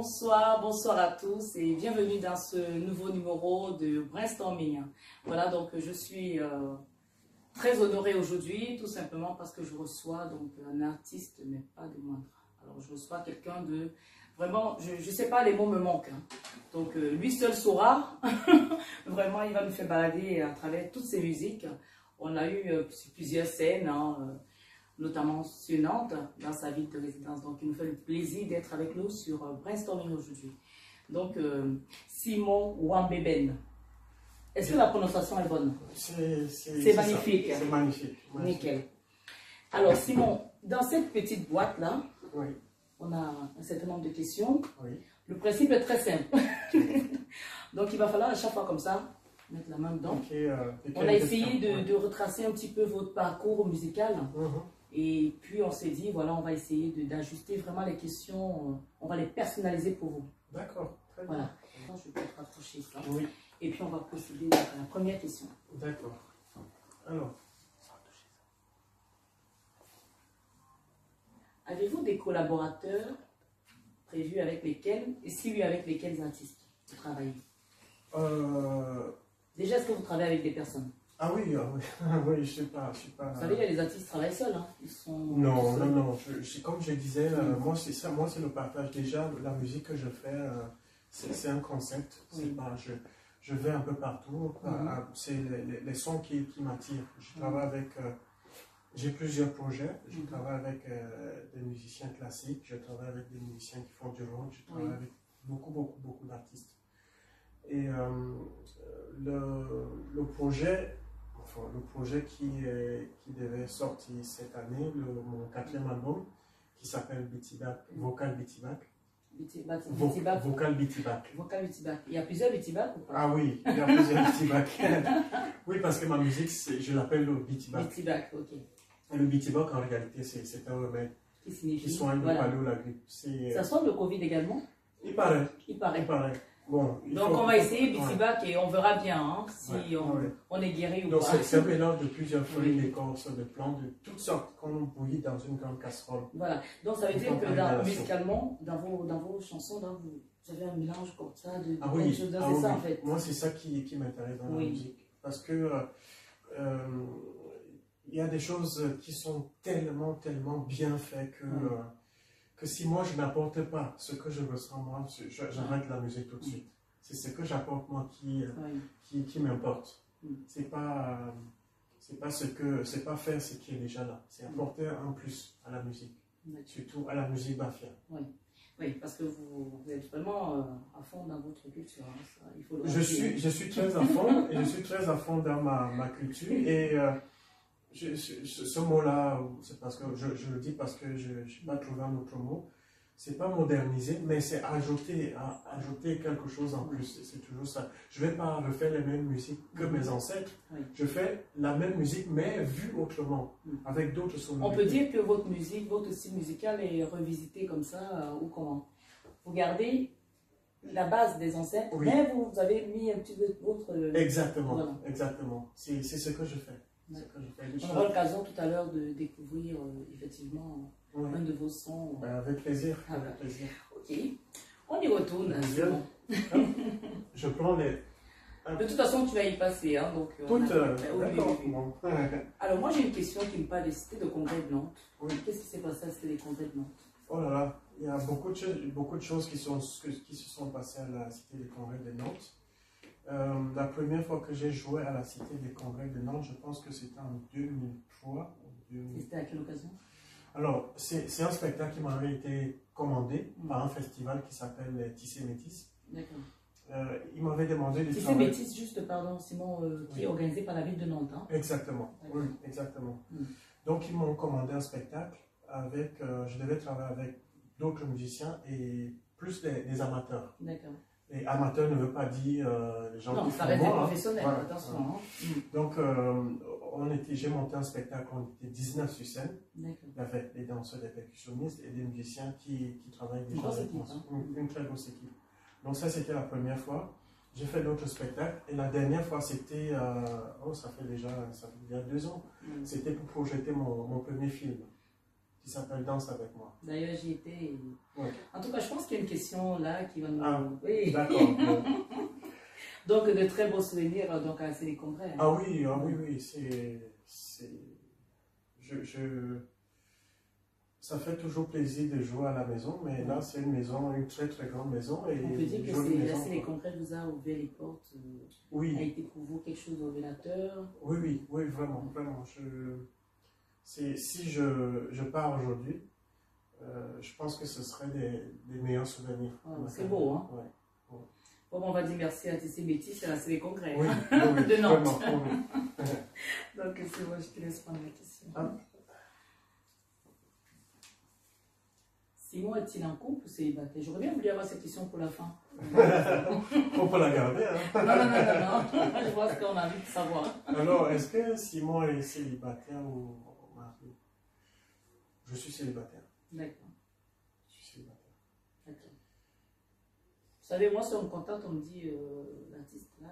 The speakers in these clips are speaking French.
bonsoir, bonsoir à tous et bienvenue dans ce nouveau numéro de Brainstorming. Voilà, donc je suis très honorée aujourd'hui, tout simplement parce que je reçois donc un artiste, mais pas de moindre. Alors je reçois quelqu'un de vraiment, je ne sais pas, les mots me manquent. Hein. Donc lui seul saura, vraiment il va nous faire balader à travers toutes ses musiques. On a eu plusieurs scènes, hein, notamment sur Nantes, dans sa ville de résidence. Donc, il nous fait le plaisir d'être avec nous sur Brainstorming aujourd'hui. Donc, Simon Wambeben. Est-ce que la prononciation est bonne? C'est magnifique. C'est magnifique. Nickel. Alors, Simon, dans cette petite boîte-là, oui, on a un certain nombre de questions. Oui. Le principe est très simple. Donc, il va falloir à chaque fois comme ça, mettre la main dedans. Okay, on a essayé de retracer un petit peu votre parcours musical. Et puis on s'est dit, voilà, on va essayer d'ajuster vraiment les questions, on va les personnaliser pour vous. D'accord, très bien. Voilà. Maintenant, je peux te rapprocher ça. Oui. Et puis on va procéder à la première question. D'accord. Alors. Avez-vous des collaborateurs prévus avec lesquels, et si oui, avec lesquels artistes vous travaillez? Déjà, est-ce que vous travaillez avec des personnes? Ah oui, oui, je sais pas. Vous savez, les artistes travaillent seuls, hein. Ils sont non, seuls. non. Comme je disais, moi c'est ça, moi c'est le partage. Déjà, la musique que je fais, c'est un concept. Oui. Pas, je vais un peu partout. C'est les sons qui m'attirent. Je travaille avec, j'ai plusieurs projets. Je travaille avec des musiciens classiques. Je travaille avec des musiciens qui font du rock. Je travaille avec beaucoup d'artistes. Et le projet qui devait sortir cette année, mon 4e album, qui s'appelle Vocal Bitibac. Vocal Bitibac. Vocal Bitibac. Il y a plusieurs Bitibac ou pas? Ah oui, il y a plusieurs Bitibac. Oui, parce que ma musique, je l'appelle le Bitibac. Bitibac, ok. Et le Bitibac, en réalité, c'est un remède qui soigne le palud, la grippe. Ça soigne le Covid également? Il paraît. Il paraît. Bon, donc on va essayer Bitibac et on verra bien hein, si on est guéri ou donc pas. c'est un mélange de plusieurs feuilles d'écorce, de plantes, de toutes sortes qu'on bouillit dans une grande casserole. Voilà, donc ça veut dire que musicalement, dans vos chansons, vous avez un mélange comme ça de choses. C'est ça en fait. Moi c'est ça qui m'intéresse dans la musique. Parce que il y a des choses qui sont tellement bien faites que si moi je n'apporte pas ce que je ressens moi, j'arrête la musique tout de suite. C'est ce que j'apporte moi qui m'importe. C'est pas faire ce qui est déjà là. C'est apporter un plus à la musique. Surtout à la musique bafia. Oui, parce que vous êtes vraiment à fond dans votre culture. Hein, ça, il faut le je suis très à fond et je suis très à fond dans ma culture et ce mot-là, c'est parce que je le dis parce que je n'ai pas trouvé un autre mot. C'est pas moderniser, mais c'est ajouter quelque chose en plus. C'est toujours ça. Je ne vais pas refaire les mêmes musiques que mes ancêtres. Je fais la même musique, mais vue autrement, avec d'autres sonorités. On peut dire que votre musique, votre style musical est revisité comme ça, ou comment? Vous gardez la base des ancêtres, mais vous avez mis un petit peu votre... Exactement, exactement. C'est ce que je fais. On aura l'occasion tout à l'heure de découvrir effectivement un de vos sons. Avec plaisir. Avec plaisir. Ok, on y retourne. Je prends les... De toute façon, tu vas y passer. Hein, donc, d'accord. Alors moi j'ai une question qui me parle des cités de congrès de Nantes. Qu'est-ce qui s'est passé à la cité des congrès de Nantes? Oh là là, il y a beaucoup de choses qui se sont passées à la cité des congrès de Nantes. La première fois que j'ai joué à la Cité des Congrès de Nantes, je pense que c'était en 2003. C'était à quelle occasion? Alors, c'est un spectacle qui m'avait été commandé par un festival qui s'appelle Tissé Métis. D'accord. Il m'avait demandé de Tissé Métis, juste, pardon, Simon, qui est organisé par la ville de Nantes. Hein? Exactement, oui, exactement. Donc, ils m'ont commandé un spectacle avec, je devais travailler avec d'autres musiciens et plus des amateurs. D'accord. Et amateur ne veut pas dire les gens qui font ça reste des professionnels, attention. Donc, j'ai monté un spectacle, on était 19 sur scène. Il y avait des danseurs, des percussionnistes et des musiciens qui travaillent déjà avec moi. Une très grosse équipe. Donc ça, c'était la première fois. J'ai fait d'autres spectacles. Et la dernière fois, c'était, ça fait déjà il y a 2 ans. C'était pour projeter mon premier film. qui s'appelle Danse avec moi. D'ailleurs, j'y étais. Ouais. En tout cas, je pense qu'il y a une question là qui va nous... Ah, oui. d'accord. Donc, de très beaux souvenirs donc, à ces congrès. Hein. Ah oui, oui. Ça fait toujours plaisir de jouer à la maison, mais là, c'est une maison, une très très grande maison. Et on peut dire que la Célé Congrès vous a ouvert les portes. Oui. A été pour vous quelque chose de révélateur. Oui, vraiment. Si je pars aujourd'hui, je pense que ce serait des meilleurs souvenirs. C'est beau, hein? Ouais. Bon, on va dire merci à TC Métis et à la Célé Congrès. Oui, de Nantes. Oui. Donc, c'est moi, je te laisse prendre la question. Ah. Simon est-il en couple ou célibataire? J'aurais bien voulu avoir cette question pour la fin. On peut la garder, hein? Non. Je vois ce qu'on a envie de savoir. Alors, est-ce que Simon est célibataire ou marié? Je suis célibataire. D'accord. Je suis célibataire. D'accord. Vous savez, moi, si on me contacte, on me dit, l'artiste là,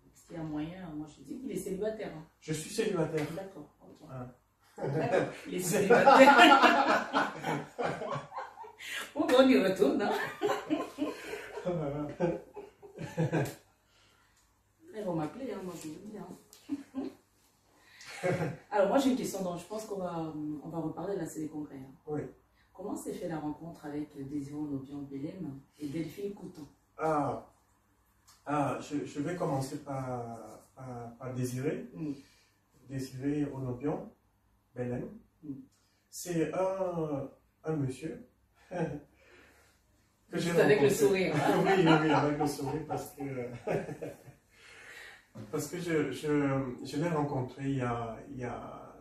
est-ce qu'il y a moyen? Moi, je dis qu'il est célibataire. Hein. Je suis célibataire. D'accord. Okay. Ah. D'accord. Il est célibataire. On y retourne, hein? Ils vont m'appeler, hein, moi je vous dis. Hein. Alors moi j'ai une question dont je pense qu'on va reparler là, c'est les congrès. Hein. Oui. Comment s'est fait la rencontre avec Désiré Onobian Belém et Delphine Coutan? Je vais commencer par Désiré. Désiré Onobian Belém. C'est un monsieur que j'ai rencontré. Avec le sourire. Oui, avec le sourire, parce que je l'ai rencontré il y a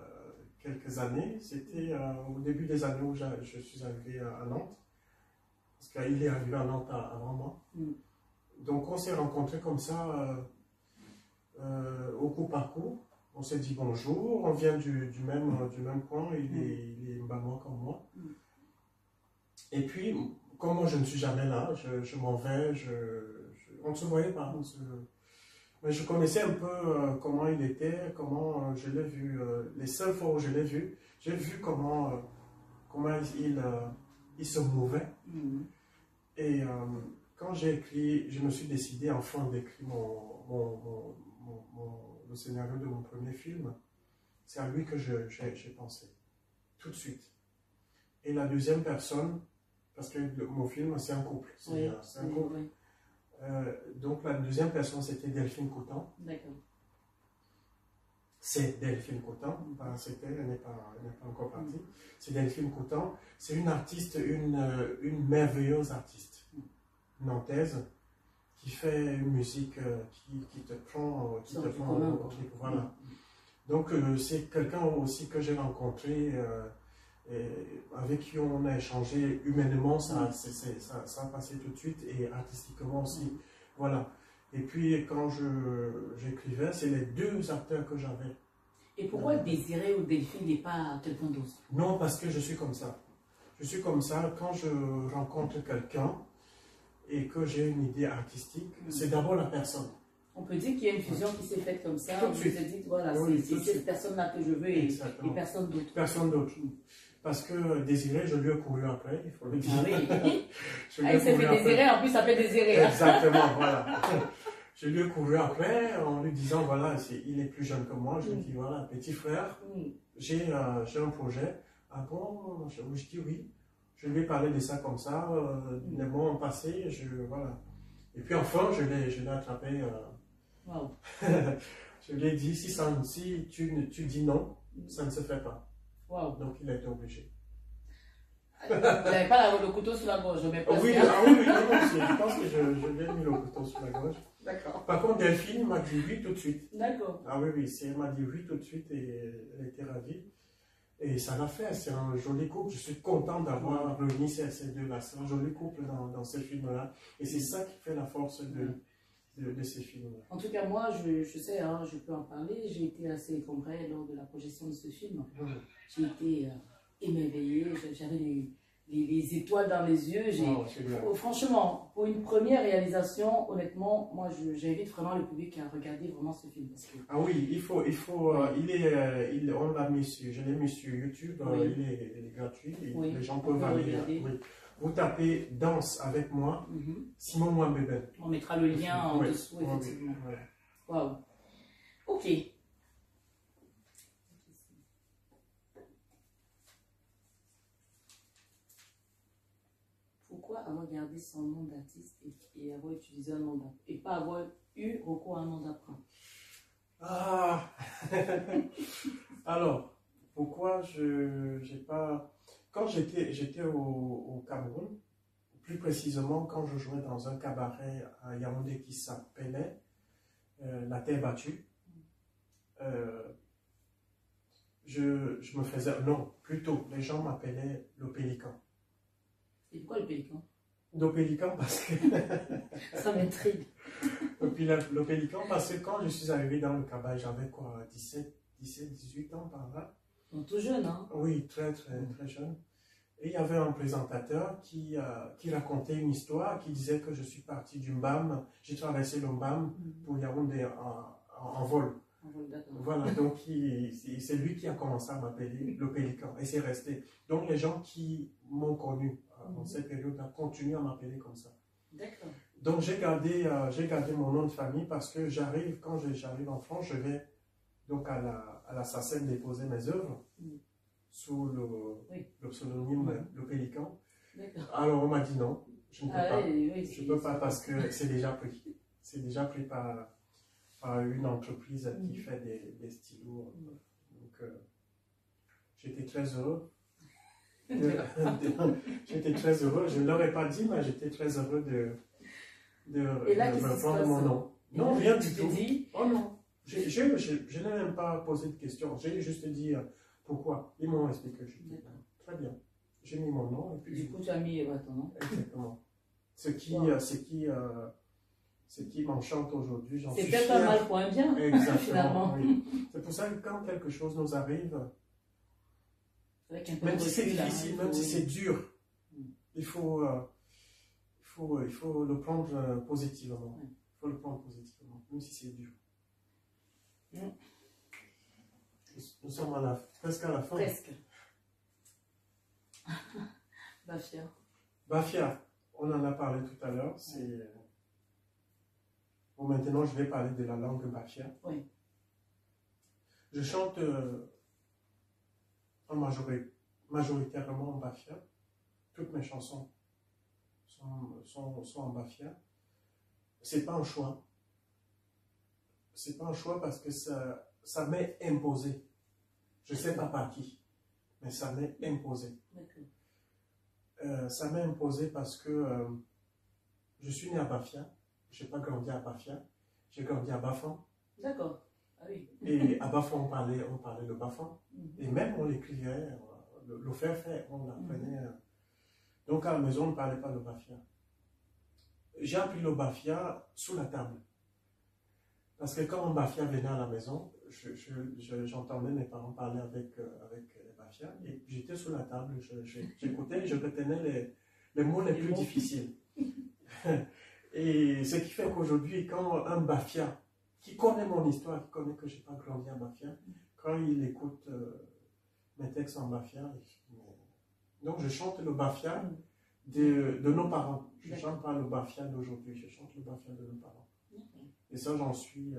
quelques années. C'était au début des années où je suis arrivé à Nantes, parce qu'il est arrivé à Nantes avant moi. Donc on s'est rencontrés comme ça au coup par coup. On s'est dit bonjour, on vient du même coin, il est Mbama comme moi. Et puis, comme moi je ne suis jamais là, je m'en vais, on ne se voyait pas. Mais je connaissais un peu comment il était, comment je l'ai vu. Les seules fois où je l'ai vu, j'ai vu comment il se mouvait. Et quand j'ai écrit, je me suis décidé enfin d'écrire le scénario de mon premier film. C'est à lui que j'ai pensé, tout de suite. Et la deuxième personne, parce que mon film, c'est un couple. C'est un couple. Oui. Donc, la deuxième personne, c'était Delphine Coutan. D'accord. C'est Delphine Coutan. Elle n'est pas encore partie. C'est Delphine Coutan. C'est une artiste, une merveilleuse artiste nantaise qui fait une musique qui te prend au trip. Voilà. Donc, c'est quelqu'un aussi que j'ai rencontré. Et avec qui on a échangé humainement, ça a passé tout de suite, et artistiquement aussi. Voilà. Et puis quand j'écrivais, c'est les deux acteurs que j'avais. Et pourquoi Désiré ou Delphine n'est pas quelqu'un d'autre? Non, parce que je suis comme ça. Je suis comme ça, quand je rencontre quelqu'un et que j'ai une idée artistique, c'est d'abord la personne. On peut dire qu'il y a une fusion qui s'est faite comme ça, tout de vous suit. vous dites, voilà, c'est cette personne-là que je veux et personne d'autre. Personne d'autre. Parce que Désiré, je lui ai couru après, il faut le dire. Ah oui. Il s'est fait désirer, en plus ça fait désirer. Exactement, voilà. Je lui ai couru après en lui disant, voilà, il est plus jeune que moi. Je lui ai dit, voilà, petit frère, j'ai un projet. Ah bon? Je dis oui. Je lui ai parlé de ça comme ça. Les mois ont passé, voilà. Et puis enfin, je l'ai attrapé. Wow. Je lui ai dit, si tu dis non, ça ne se fait pas. Wow. Donc il a été obligé. Vous n'avez pas le couteau sur la gorge, je mets pas. Oui, je pense que je lui ai mis le couteau sur la gorge. D'accord. Par contre, Delphine m'a dit oui tout de suite. D'accord. Ah oui, elle m'a dit oui tout de suite et elle était ravie. Et ça l'a fait, c'est un joli couple. Je suis content d'avoir réuni ces deux-là. C'est un joli couple dans ce film-là. Et c'est ça qui fait la force de ces films-là. En tout cas, moi, je sais, hein, je peux en parler. J'ai été assez congrès lors de la projection de ce film. J'ai été émerveillée. J'avais les étoiles dans les yeux. Franchement, pour une première réalisation, honnêtement, moi j'invite vraiment le public à regarder vraiment ce film. Parce que... Ah oui, on l'a mis sur, je l'ai mis sur YouTube, il est gratuit, les gens peuvent aller. Oui. Vous tapez Danse avec moi, Simon Mwambeben. On mettra le lien en dessous, effectivement. Waouh. Ok. Pourquoi avoir gardé son nom d'artiste et avoir utilisé un nom d'emprunt et pas avoir eu recours à un nom d'emprunt? Ah Alors, pourquoi j'ai pas... Quand j'étais au Cameroun, plus précisément quand je jouais dans un cabaret à Yaoundé qui s'appelait La Terre Battue, je me faisais... Non, plutôt, les gens m'appelaient le Pélican. Et pourquoi le Pélican? Le Pélican parce que... Ça m'intrigue. Et puis le Pélican parce que quand je suis arrivé dans le cabaret, j'avais quoi, 18 ans par là. Tout jeune, hein? Oui, très jeune. Et il y avait un présentateur qui racontait une histoire, qui disait que je suis parti du Mbam, j'ai traversé le Mbam pour Yaoundé en vol. Voilà, donc c'est lui qui a commencé à m'appeler le Pélican, et c'est resté. Donc les gens qui m'ont connu en cette période ont continué à m'appeler comme ça. D'accord. Donc j'ai gardé mon nom de famille parce que quand j'arrive en France, je vais donc à la SACEM déposer mes œuvres sous le pseudonyme Le Pélican. Alors on m'a dit non, je ne peux pas. Je ne peux pas parce que c'est déjà pris. C'est déjà pris par une entreprise qui fait des stylos. Donc j'étais très heureux. J'étais très heureux. Je ne l'aurais pas dit, mais j'étais très heureux de me prendre mon nom. Non, rien du tout. Oh non. Je n'ai même pas posé de questions. J'ai juste dit pourquoi. Ils m'ont expliqué. Très bien. J'ai mis mon nom. Et puis, du coup, tu as mis ton nom. Exactement. Ce qui m'enchante aujourd'hui, j'en suis fier. C'est peut-être un mal pour un bien, exactement, finalement. Oui. C'est pour ça que quand quelque chose nous arrive, même si c'est difficile, même si c'est dur, il faut le prendre positivement. Il faut le prendre positivement, même si c'est dur. Nous sommes presque à la fin. Presque. Bafia. Bafia, on en a parlé tout à l'heure. Bon, maintenant, je vais parler de la langue Bafia. Oui. Je chante majoritairement en Bafia. Toutes mes chansons sont en Bafia. C'est pas un choix. C'est pas un choix parce que ça m'est imposé. Je sais pas par qui, mais ça m'est imposé. Ça m'est imposé parce que je suis né à Bafia. Je n'ai pas grandi à Bafia. J'ai grandi à Bafan. D'accord. Ah oui. Et à Bafan, on parlait le Bafan. Et même on l'écrivait, le fait, on l'apprenait. Donc à la maison, on ne parlait pas le Bafia. J'ai appris le Bafia sous la table. Parce que quand un Bafia venait à la maison, j'entendais mes parents parler avec les Bafia. Et j'étais sous la table, j'écoutais, je retenais les mots les plus difficiles. Et ce qui fait qu'aujourd'hui, quand un Bafia, qui connaît mon histoire, qui connaît que je n'ai pas grandi à Bafia, quand il écoute mes textes en Bafia, donc je chante le Bafia de nos parents. Je ne chante pas le Bafia d'aujourd'hui, je chante le Bafia de nos parents. Et ça, j'en suis...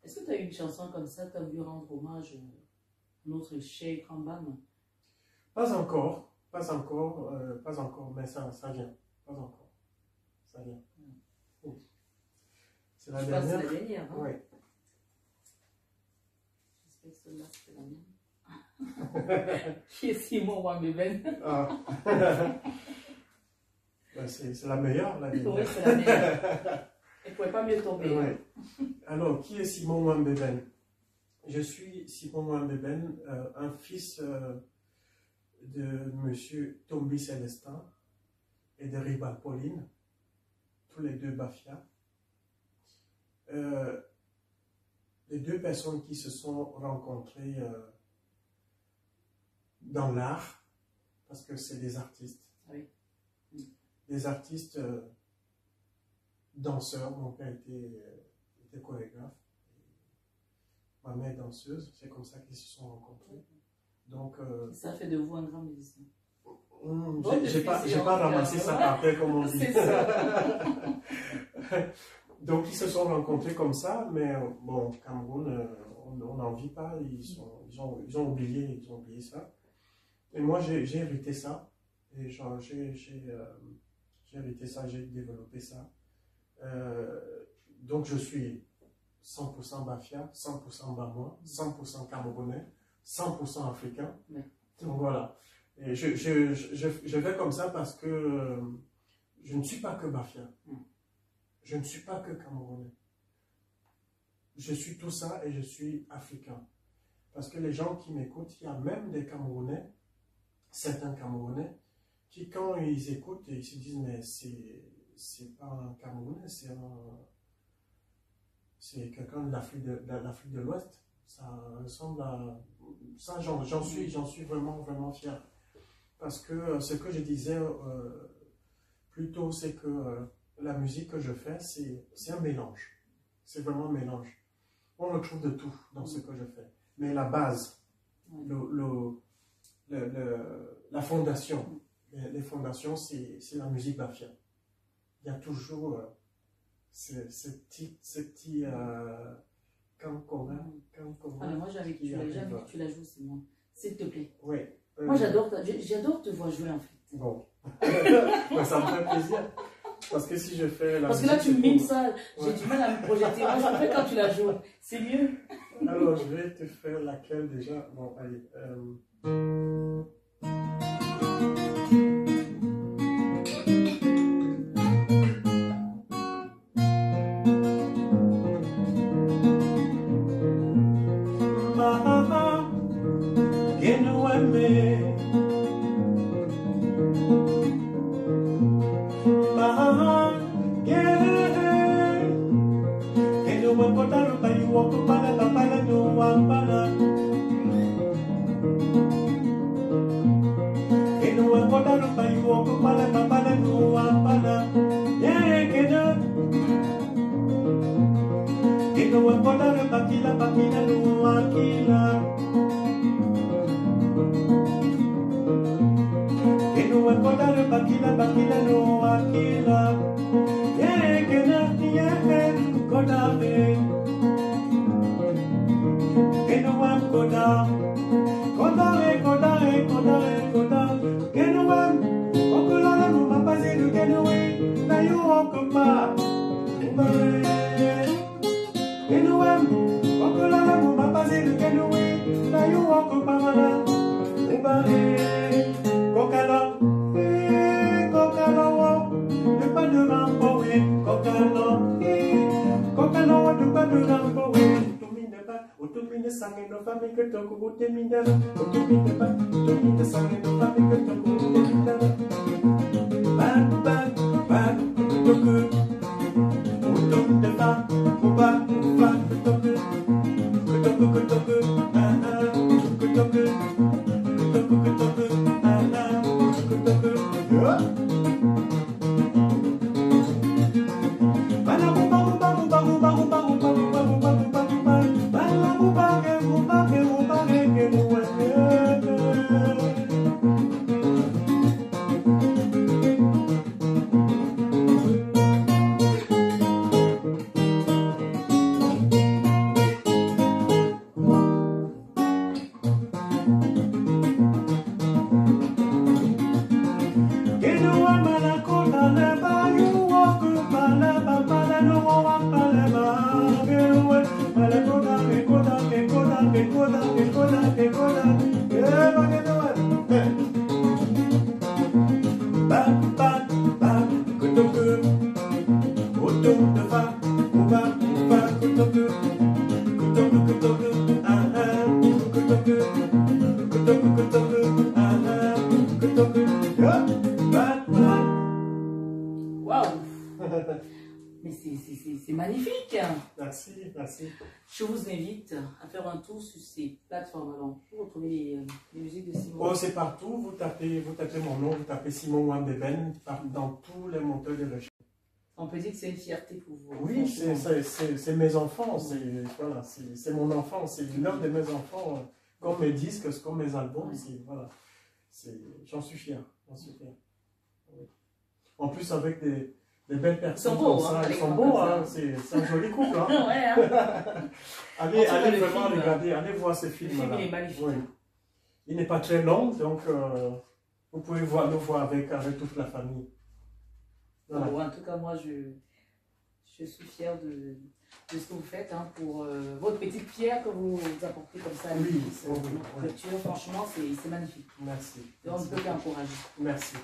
Est-ce que tu as eu une chanson comme ça, tu as voulu rendre hommage à notre Cheikh Kambam? Pas encore, mais ça vient. Pas encore. Ça vient. C'est la dernière. C'est la dernière, hein? Oui. J'espère que celle-là, c'est la mienne. Qui est Simon Mwambeben? C'est la meilleure, la dernière. Oui, c'est la meilleure. Il ne pouvait pas mieux tomber. Oui. Alors, qui est Simon Mwambeben? Je suis Simon Mwambeben, un fils de M. Tombi Célestin et de Ribal Pauline, tous les deux Bafia. Les deux personnes qui se sont rencontrées dans l'art, parce que c'est des artistes. Oui. Des artistes danseurs. Mon père était chorégraphe. Ma mère est danseuse. C'est comme ça qu'ils se sont rencontrés. Donc, ça fait de vous un grand musicien. J'ai pas ramassé ça par terre, comme on dit. C'est ça. Donc, ils se sont rencontrés comme ça, mais bon, au Cameroun, on n'en vit pas. Ils ont oublié ça. Et moi, j'ai hérité ça. Et j'ai hérité ça, j'ai développé ça. Donc, je suis 100% Bafia, 100% Bamois, 100% Camerounais, 100% Africain. Oui. Donc, voilà. Et je fais comme ça parce que je ne suis pas que Bafia. Je ne suis pas que Camerounais. Je suis tout ça et je suis africain. Parce que les gens qui m'écoutent, il y a même des Camerounais, certains Camerounais, qui quand ils écoutent, ils se disent mais c'est pas un Camerounais, c'est quelqu'un de l'Afrique de l'Ouest. Ça ressemble à ça. J'en suis vraiment fier. Parce que ce que je disais plus tôt, c'est que la musique que je fais, c'est un mélange. C'est vraiment un mélange. On retrouve de tout dans ce que je fais. Mais la base, la fondation, les fondations, c'est la musique bafia. Il y a toujours ce petit camp commun. Moi, j'avais que tu la joues, c'est moi. S'il te plaît. Oui. Moi, j'adore te voir jouer, en fait. Bon. Ça me fait plaisir. Parce que si je fais la Parce que là, tu mimes ça, j'ai du mal à me projeter. Moi, je préfère quand tu la joues. C'est mieux. Alors, je vais te faire laquelle déjà. Bon, allez. C'est magnifique. Merci. Je vous invite à faire un tour sur ces plateformes. Alors, pour retrouver les musiques de Simon, Oh, c'est partout. Vous tapez mon nom, vous tapez Simon Wambeben dans tous les moteurs de recherche. On peut dire que c'est une fierté pour vous. Oui, c'est mes enfants. Voilà, c'est mon enfant. C'est l'œuvre de mes enfants. Comme mes disques, comme mes albums. Voilà, j'en suis fier. J'en suis fier. Oui. En plus, avec des belles personnes. Ils sont beaux, comme ça. hein, Ils sont beaux, hein. C'est un joli couple. Hein. Ouais, hein. allez vraiment film, regarder, allez voir ce film. Le film, il est magnifique. Oui. Il n'est pas très long, donc vous pouvez le voir avec toute la famille. Voilà. Bon, en tout cas, moi, je suis fière de ce que vous faites hein, pour votre petite pierre que vous apportez comme ça à l'église. Lecture, franchement, c'est magnifique. Merci. Et on ne peut qu'encourager. Merci.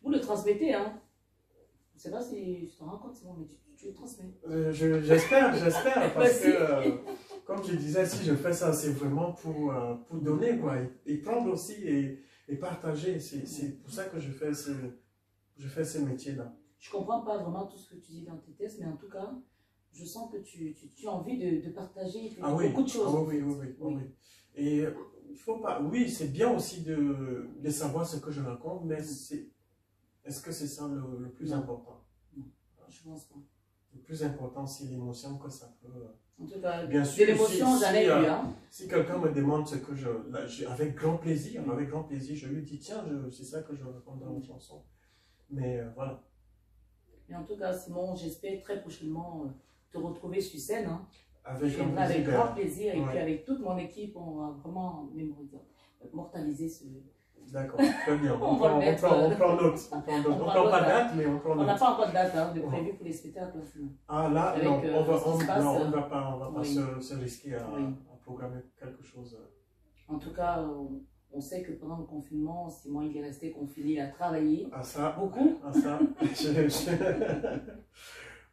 Vous le transmettez, hein? Je ne sais pas si je te rends compte, Simon, mais tu le transmets. J'espère, parce que, comme je disais, si je fais ça, c'est vraiment pour donner, quoi, et prendre aussi et partager. C'est pour ça que je fais ce métier-là. Je ne comprends pas vraiment tout ce que tu dis dans tes tests, mais en tout cas, je sens que tu as envie de partager beaucoup de choses. Ah oui. Et il faut pas. Oui, c'est bien aussi de savoir ce que je raconte, mais est-ce que c'est ça le plus important? Non, je pense pas. Le plus important, c'est l'émotion que ça peut. En tout cas, bien sûr, de l'émotion, j'en ai eu. Hein. Si quelqu'un me demande ce que avec grand plaisir, je lui dis tiens, c'est ça que je raconte dans une chanson. Mais voilà. Mais en tout cas, Simon, j'espère très prochainement te retrouver sur scène. Hein. Avec grand plaisir. Et puis avec toute mon équipe, on va vraiment mortaliser ce. D'accord, très bien. On prend note. On prend pas de date, mais on prend note. On n'a pas encore de date de prévu pour les spectacles. Ah là, avec, non, on ne va pas oui. se risquer à programmer quelque chose. En tout cas, on sait que pendant le confinement, Simon il est resté confiné, il a travaillé beaucoup. À ça,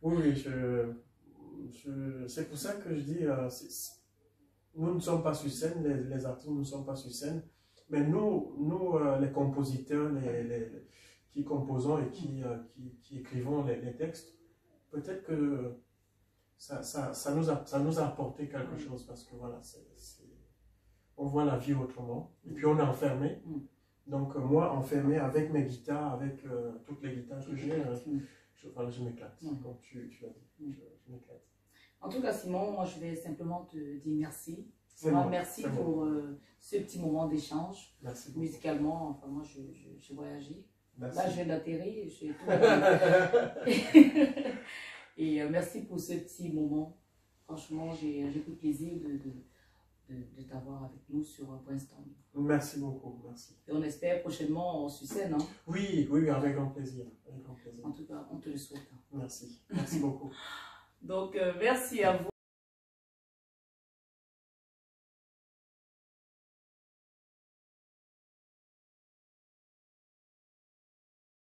oui, c'est pour ça que je dis, nous ne sommes pas sur scène, les artistes ne sont pas sur scène, mais nous les compositeurs, qui composons et qui écrivons les textes, peut-être que ça nous a apporté quelque chose, parce que voilà, on voit la vie autrement, et puis on est enfermé. Donc moi, enfermé avec mes guitares, avec toutes les guitares que j'ai, je m'éclate, comme tu l'as dit, je m'éclate. En tout cas, Simon, moi je vais simplement te dire merci. Merci pour ce petit moment d'échange. Musicalement, enfin moi j'ai voyagé. Merci. Là je viens d'atterrir. Et merci pour ce petit moment. Franchement, j'ai pris plaisir de t'avoir avec nous sur Brainstorm. Merci beaucoup, merci. Et on espère prochainement sur scène. Hein? Oui, avec grand plaisir. En tout cas, on te le souhaite. Merci beaucoup. Donc, merci à vous.